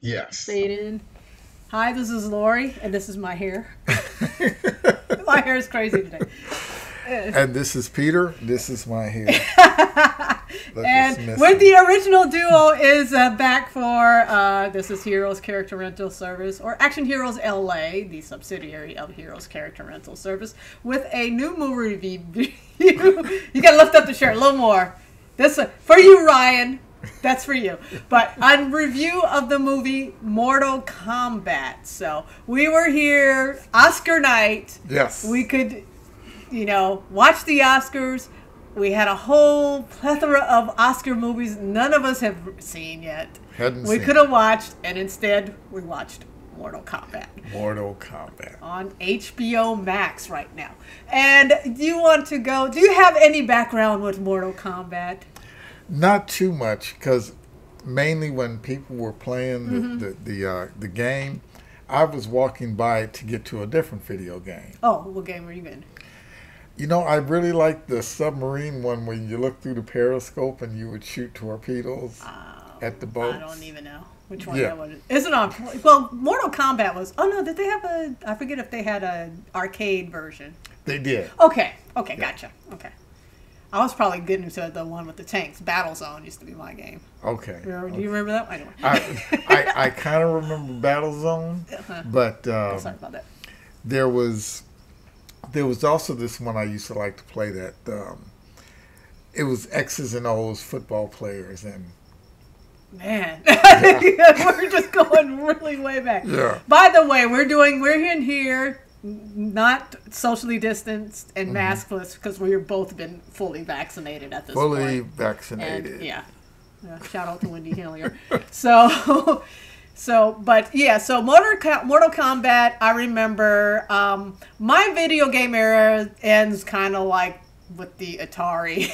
Yes. Fade in. Hi, this is Laurie, and this is my hair. My hair is crazy today. And this is Peter. This is my hair. And when the original duo is back for this is Heroes Character Rental Service, or Action Heroes LA, the subsidiary of Heroes Character Rental Service, with a new movie review. You gotta lift up the shirt a little more. This for you, Ryan. That's for you. But on review of the movie Mortal Kombat. So we were here, Oscar night. Yes. We could, watch the Oscars. We had a whole plethora of Oscar movies none of us have seen yet. We could have watched, and instead we watched Mortal Kombat. Mortal Kombat. On HBO Max right now. And do you have any background with Mortal Kombat? Not too much, because mainly when people were playing the game, I was walking by to get to a different video game. Oh, what game were you in? I really like the submarine one where you look through the periscope and you would shoot torpedoes at the boats. I don't even know which one that was. Isn't on? Well, Mortal Kombat was. Oh no, did they have a? I forget if they had an arcade version. They did. Okay, gotcha. Okay. I was probably getting into the one with the tanks. Battlezone used to be my game. Okay. Do you remember that? Anyway. I kind of remember Battlezone, but sorry about that. There was also this one I used to like to play that it was X's and O's football players and. Man, we're just going really way back. Yeah. By the way, we're in here. Not socially distanced and maskless because we've both been fully vaccinated at this point. Fully vaccinated. And, yeah. Shout out to Wendy Hillier. So Mortal Kombat, I remember my video game era ends kind of like with the Atari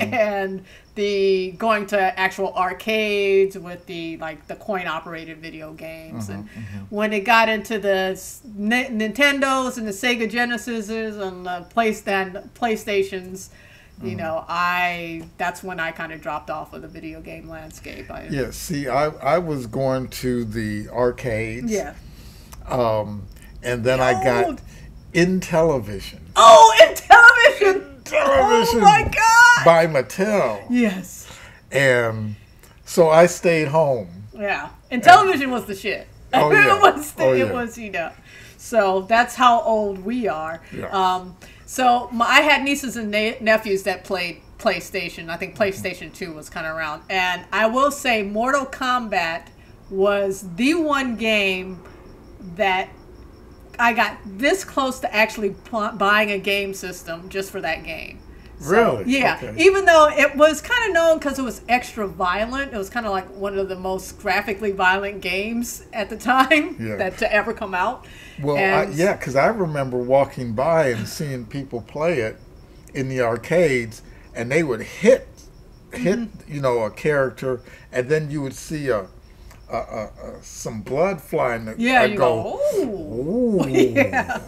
and the going to actual arcades with the coin operated video games and when it got into the Nintendos and the Sega Genesises and the PlayStations, that's when I kind of dropped off of the video game landscape. I was going to the arcades. Yeah. And then I got Intellivision. Oh, Intellivision! Oh my God! By Mattel. Yes. And so I stayed home. Yeah. Intellivision was the shit. Oh, yeah. It was, So that's how old we are. Yeah. I had nieces and nephews that played PlayStation. I think PlayStation 2 was kind of around. And I will say Mortal Kombat was the one game that I got this close to actually buying a game system just for that game. Really? Yeah. Okay. Even though it was kind of known because it was extra violent. It was kind of like one of the most graphically violent games at the time to ever come out. Well, because I remember walking by and seeing people play it in the arcades, and they would hit a character, and then you would see some blood flying. Yeah, you go, ooh. Yeah.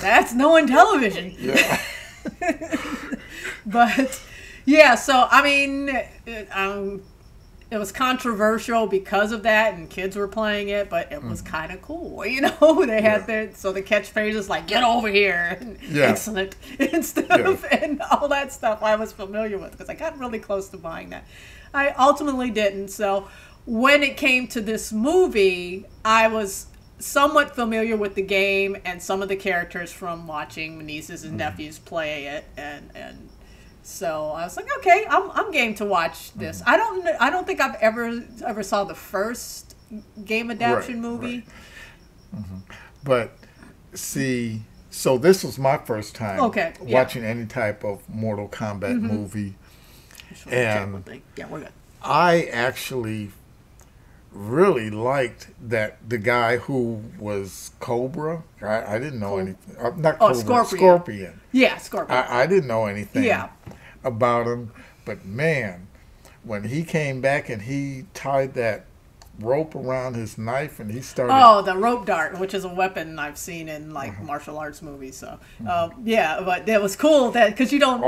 That's no Intellivision. Yeah. But, yeah, so, I mean, it was controversial because of that, and kids were playing it, but it was kind of cool, They had the catchphrases like, get over here, and excellent, and stuff, and all that stuff I was familiar with, because I got really close to buying that. I ultimately didn't, so when it came to this movie, I was somewhat familiar with the game and some of the characters from watching my nieces and nephews play it, and so I was like, okay, I'm game to watch this. I don't think I've ever saw the first game adaptation movie. Right. But see, so this was my first time watching any type of Mortal Kombat movie, and we're good. I actually really liked that the guy who was Cobra. I didn't know anything. Not Cobra, Scorpion. Yeah, Scorpion. I didn't know anything about him, but man, when he came back and he tied that rope around his knife and he started. Oh, the rope dart, which is a weapon I've seen in like martial arts movies. So, yeah, but it was cool that because you don't,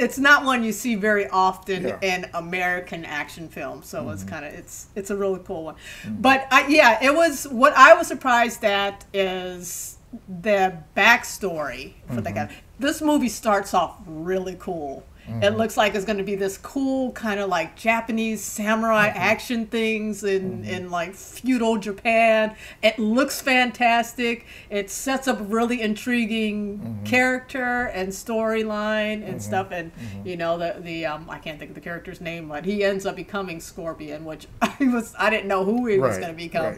it's not one you see very often in American action films. So it's kind of, it's a really cool one. But it was, what I was surprised at is the backstory for the guy. This movie starts off really cool. It looks like it's going to be this cool kind of like Japanese samurai action things in like feudal Japan. It looks fantastic. It sets up a really intriguing character and storyline and stuff. And you know, the I can't think of the character's name, but he ends up becoming Scorpion, which I didn't know who he was going to become.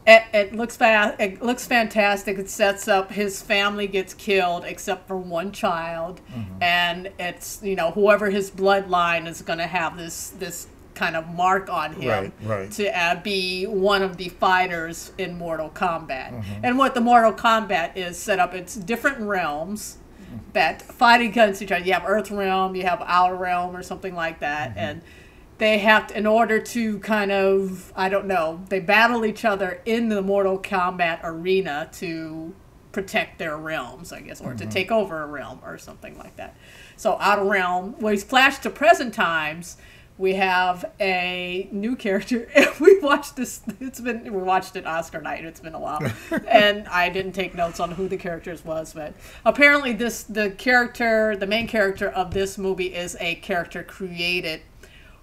It looks fantastic. It sets up his family gets killed except for one child, and it's, you know, whoever his bloodline is going to have this kind of mark on him to be one of the fighters in Mortal Kombat. And what the Mortal Kombat is set up, it's different realms that fight against each other. You have Earth Realm, you have Outer Realm, or something like that, and they have to, in order to kind of, I don't know, they battle each other in the Mortal Kombat arena to protect their realms, I guess, or to take over a realm or something like that. So Outer Realm, when he's flashed to present times, we have a new character. We watched this, we watched it Oscar night, it's been a while. And I didn't take notes on who the characters was, but apparently the main character of this movie is a character created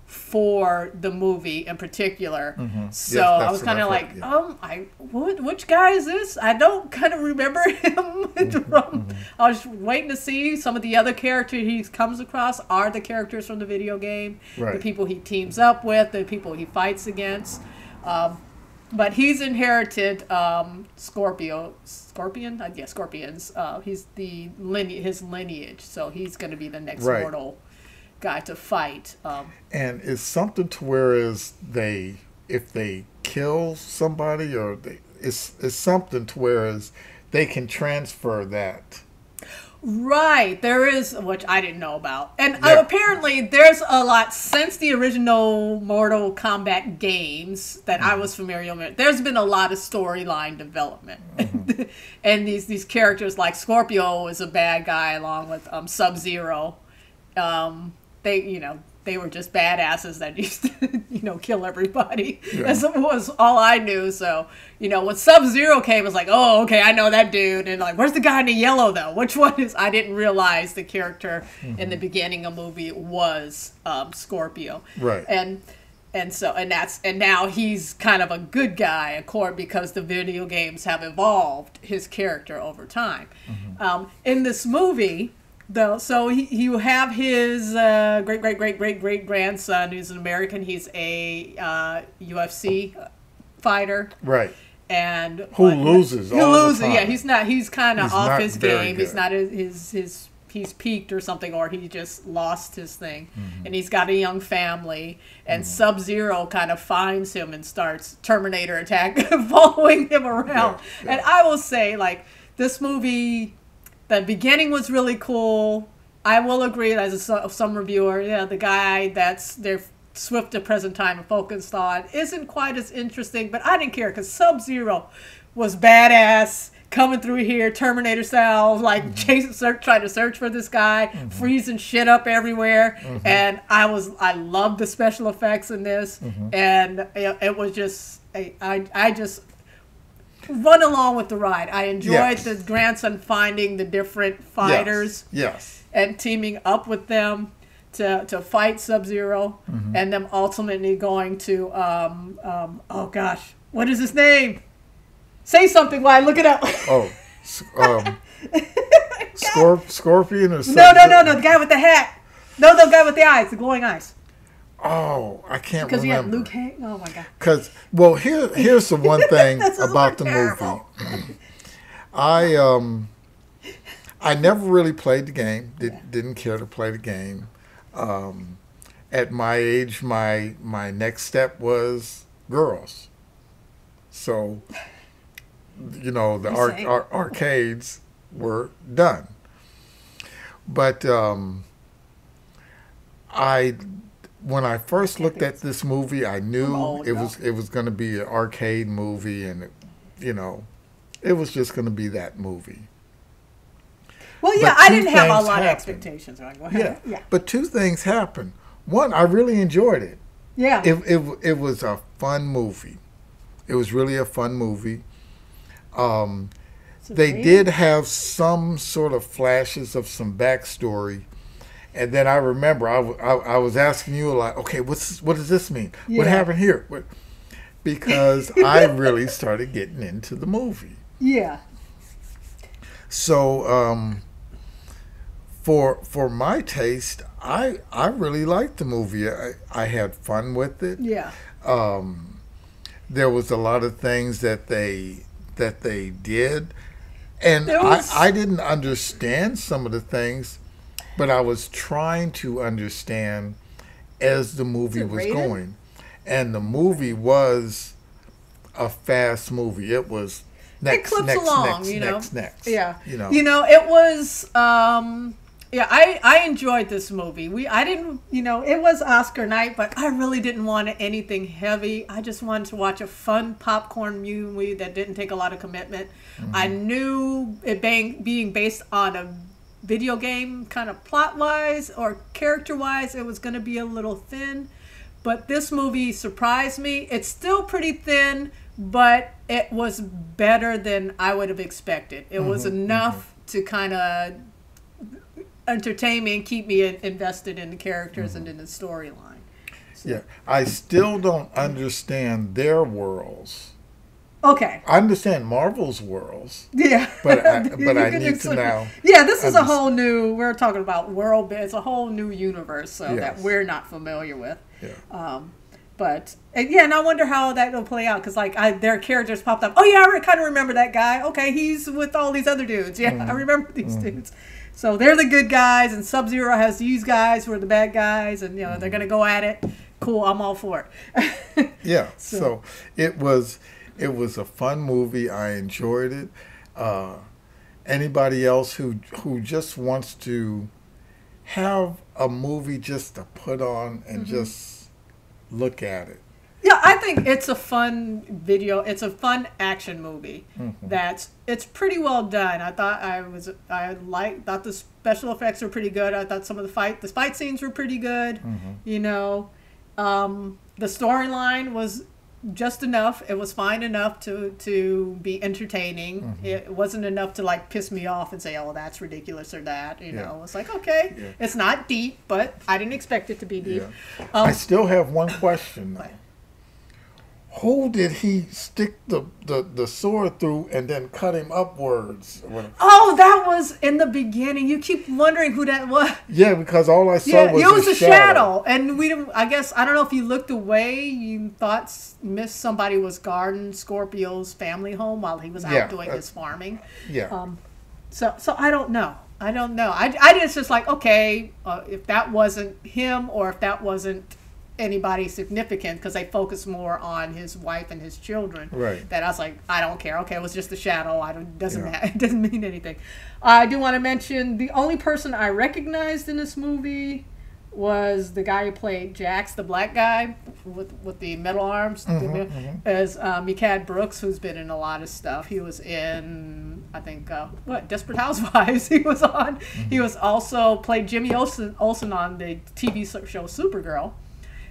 for the movie in particular. So I was kind of like, which guy is this? I don't kind of remember him. I was waiting to see some of the other characters he comes across are the characters from the video game, the people he teams up with, the people he fights against. But he's inherited Scorpions. He's his lineage, so he's going to be the next mortal guy to fight. And it's something to whereas if they kill somebody, or it's something to whereas they can transfer that. Right, there is, which I didn't know about. And apparently there's a lot since the original Mortal Kombat games that I was familiar with. There's been a lot of storyline development. And these characters like Scorpio is a bad guy along with Sub-Zero. They were just badasses that used to, kill everybody. That was all I knew. So, when Sub-Zero came, it was like, oh, okay, I know that dude. And like, where's the guy in the yellow though? Which one is? I didn't realize the character in the beginning of the movie was Scorpio. Right. And now he's kind of a good guy, because the video games have evolved his character over time. In this movie, so you have his great grandson who's an American. He's a UFC fighter, right? And who loses? Yeah, he's kind of off his game. He's not he's peaked or something, or he just lost his thing. And he's got a young family. And Sub-Zero kind of finds him and starts Terminator attack, following him around. And I will say, like, this movie, the beginning was really cool. I will agree, as some reviewer, the guy that's their swift to present time and focused on isn't quite as interesting, but I didn't care because Sub-Zero was badass coming through here, Terminator style, like trying to search for this guy, freezing shit up everywhere. And I loved the special effects in this, and it was just I just run along with the ride. I enjoyed the grandson finding the different fighters, and teaming up with them to fight Sub-Zero, and them ultimately going to oh gosh, what is his name? Say something while I look it up. Scorpion or something? No, the guy with the hat. No, the guy with the eyes, the glowing eyes. Oh, I can't remember. Because you have Luke Kang. Oh my god. Because here's the one thing about the movie. I never really played the game. Didn't care to play the game. At my age, my next step was girls. So, the arcades were done. But when I first looked at this movie, I knew old, it was going to be an arcade movie, and it was just going to be that movie. Well, yeah, I didn't have a lot of expectations. Right? Go ahead. Yeah, but two things happened. One, I really enjoyed it. Yeah. It was a fun movie. It was really a fun movie. They did have some sort of flashes of some backstory. And then I remember I was asking you, like, okay, what does this mean? Yeah. What happened here? Because I really started getting into the movie. Yeah. So for my taste, I really liked the movie. I had fun with it. Yeah. There was a lot of things that they did, and I didn't understand some of the things. But I was trying to understand as the movie was going. And the movie was a fast movie. It was next. Yeah. It was, I enjoyed this movie. I didn't, it was Oscar night, but I really didn't want anything heavy. I just wanted to watch a fun popcorn movie that didn't take a lot of commitment. Mm-hmm. I knew it being based on a video game kind of plot-wise or character-wise, it was going to be a little thin. But this movie surprised me. It's still pretty thin, but it was better than I would have expected. It was enough to kind of entertain me and keep me invested in the characters and in the storyline. So. Yeah, I still don't understand their worlds. Okay. I understand Marvel's worlds. Yeah. But I need to now. Yeah, this is a whole new, we're talking about world, it's a whole new universe that we're not familiar with. Yeah. And I wonder how that will play out, because their characters popped up. Oh yeah, I kind of remember that guy. Okay, he's with all these other dudes. Yeah, I remember these dudes. So they're the good guys, and Sub-Zero has these guys who are the bad guys, and they're going to go at it. Cool, I'm all for it. Yeah, so it was a fun movie. I enjoyed it. Anybody else who just wants to have a movie just to put on and just look at it. Yeah, I think it's a fun video. It's a fun action movie. It's pretty well done. I thought thought the special effects were pretty good. I thought some of the fight scenes were pretty good. The storyline was just enough. It was fine enough to be entertaining. It wasn't enough to piss me off and say, "Oh, that's ridiculous" or that. It was like, okay, it's not deep, but I didn't expect it to be deep. Yeah. I still have one question though. Who did he stick the sword through and then cut him upwards? Oh, that was in the beginning. You keep wondering who that was. Yeah, because all I saw was a shadow. And we didn't. I guess I don't know if you looked away. You thought somebody was guarding Scorpio's family home while he was out doing his farming. Yeah. So I don't know. I just like, okay, if that wasn't him or if that wasn't anybody significant, because they focus more on his wife and his children. Right. That I was like, I don't care. Okay, it was just a shadow. It doesn't mean anything. I do want to mention the only person I recognized in this movie was the guy who played Jax, the black guy with the metal arms, as Mechad Brooks, who's been in a lot of stuff. He was in, I think, Desperate Housewives. He was on. He was also played Jimmy Olsen on the TV show Supergirl.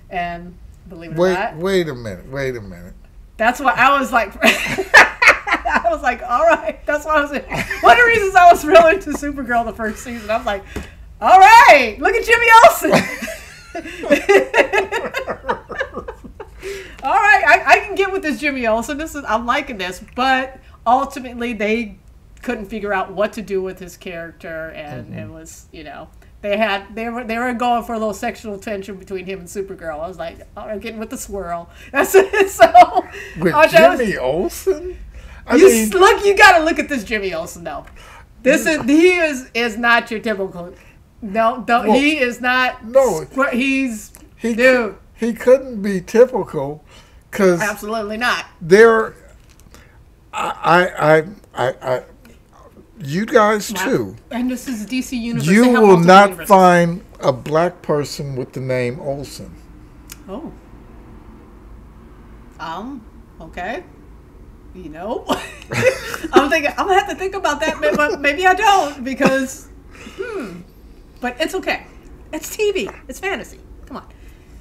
And believe it or not, wait a minute. That's why I was like, I was like, all right. That's why I was. One of the reasons I was real into Supergirl the first season. I was like, all right, look at Jimmy Olsen. All right, I can get with this Jimmy Olsen. I'm liking this, but ultimately they couldn't figure out what to do with his character, and it was, They were going for a little sexual tension between him and Supergirl. I was like, I'm getting with the swirl. That's it. So with Jimmy Olsen, you got to look at this Jimmy Olsen though. He is not your typical. He is not. No, dude. He couldn't be typical, because absolutely not. You guys too. And this is DC Universe. You They have will multiple not universes. find a black person with the name Olsen. Oh. Okay. You know, I'm thinking I'm gonna have to think about that, but maybe I don't because, But it's okay. It's TV. It's fantasy. Come on.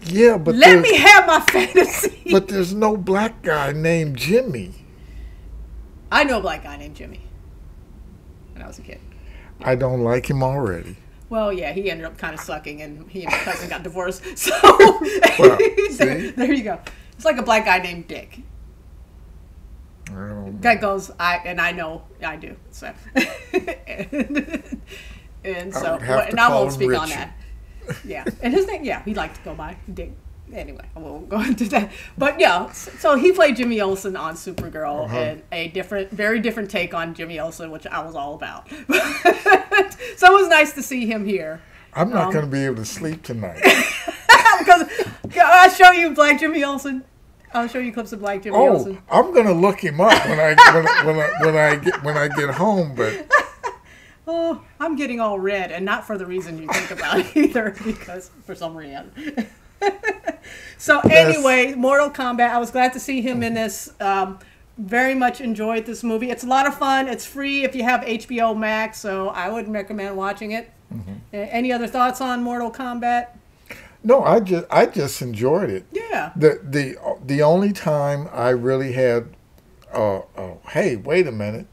Yeah, but Let me have my fantasy. But there's no black guy named Jimmy. I know a black guy named Jimmy when I was a kid. I don't like him already. Well, yeah, he ended up kind of sucking, and he and my cousin got divorced. So Well, there you go. It's like a black guy named Dick. I don't know. That goes, I know I do. So, and I so, would have to and I call won't him speak on Richard. that. Yeah, and his name, yeah, he liked to go by Dick. Anyway, I won't go into that. But yeah, so he played Jimmy Olsen on Supergirl, and a very different take on Jimmy Olsen, which I was all about. So it was nice to see him here. I'm not going to be able to sleep tonight. Because I'll show you Black Jimmy Olsen. I'll show you clips of Black Jimmy Olsen. I'm going to look him up when I get home. But oh, I'm getting all red, and not for the reason you think about it either, because for some reason. So anyway, Mortal Kombat. I was glad to see him in this. Very much enjoyed this movie. It's a lot of fun. It's free if you have HBO Max, so I would recommend watching it. Any other thoughts on Mortal Kombat? no, I just enjoyed it. Yeah. The only time I really had, hey, wait a minute,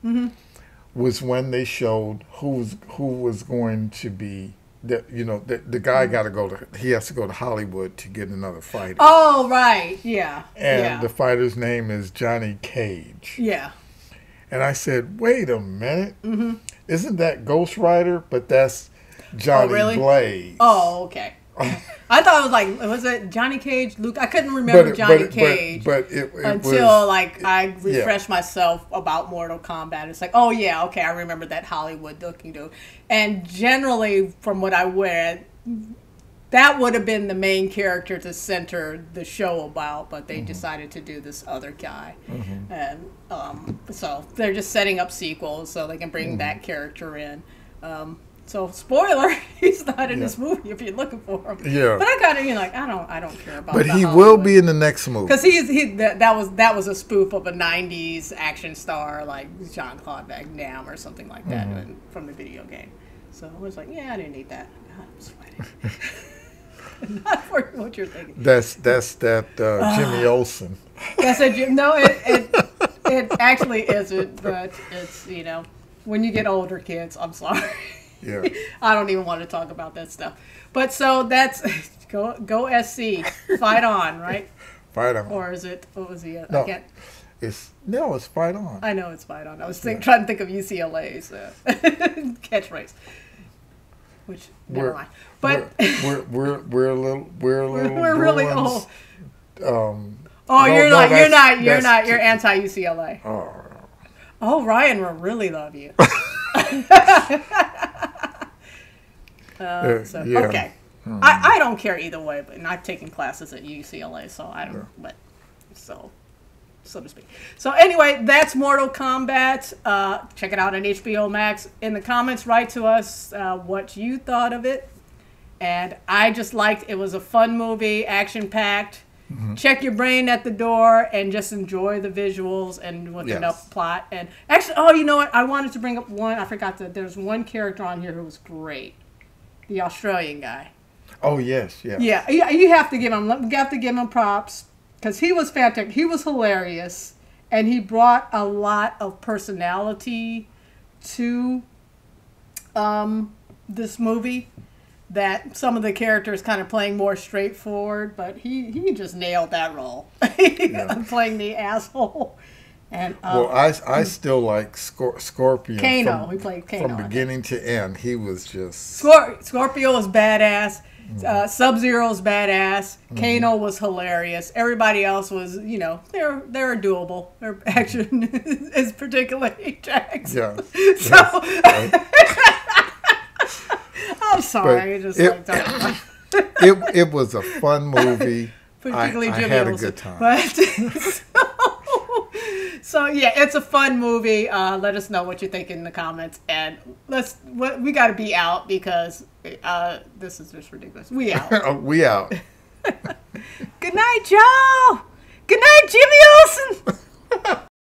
was when they showed who was going to be. The guy he has to go to Hollywood to get another fighter. Oh, right. Yeah. And the fighter's name is Johnny Cage. Yeah. And I said, wait a minute. Isn't that Ghost Rider? But that's Johnny Blaze. Oh, okay. I thought it was like, was it Johnny Cage? Luke? I couldn't remember Johnny Cage until I refreshed myself about Mortal Kombat. It's like, oh yeah, okay, I remember that Hollywood looking dude. And generally, from what I read, that would have been the main character to center the show about, but they decided to do this other guy. And so they're just setting up sequels so they can bring that character in. So spoiler, he's not in this movie if you're looking for him. Yeah. But I kind of I don't care about. But he Hollywood. will be in the next movie. Because that was a spoof of a '90s action star like Jean-Claude Van Damme or something like that from the video game. So I was like, yeah, I didn't need that. God, I'm sweating. Not for what you're thinking. That's Jimmy Olsen. That's a Jim. No, it actually isn't. But it's when you get older, kids. I'm sorry. Yeah. I don't even want to talk about that stuff. But so that's go SC, fight on, right? Fight on. Or is it? What was he? No, I can't. it's fight on. I know it's fight on. I was trying to think of UCLA's catchphrase, which never mind. But we're a little we're really old. Oh, you're not. You're anti UCLA. Oh, Ryan will really love you. Okay. I don't care either way, but I've taken classes at UCLA, so I don't. But so to speak. So anyway, that's Mortal Kombat. Check it out on HBO Max. In the comments, write to us what you thought of it. And I just liked it. Was a fun movie, action packed. Check your brain at the door and just enjoy the visuals and with enough plot. And actually, you know what? I wanted to bring up one. I forgot that there's one character on here who was great. The Australian guy. Oh yes, yeah. Yeah, you have to give him props because he was fantastic. He was hilarious, and he brought a lot of personality to this movie. That some of the characters kind of playing more straightforward, but he just nailed that role, playing the asshole. And I still like Scorpio. Kano, he played Kano from beginning to end. He was just Scorpio was badass. Sub-Zero was badass. Kano was hilarious. Everybody else was, they're doable. Their action is particularly Jack's. Yeah. So. Yes. I'm sorry. It was a fun movie. Particularly I Jimmy had Olsen. a good time. But So yeah, it's a fun movie. Let us know what you think in the comments, and we got to be out because this is just ridiculous. We out. We out. Good night, Joe. Good night, Jimmy Olsen.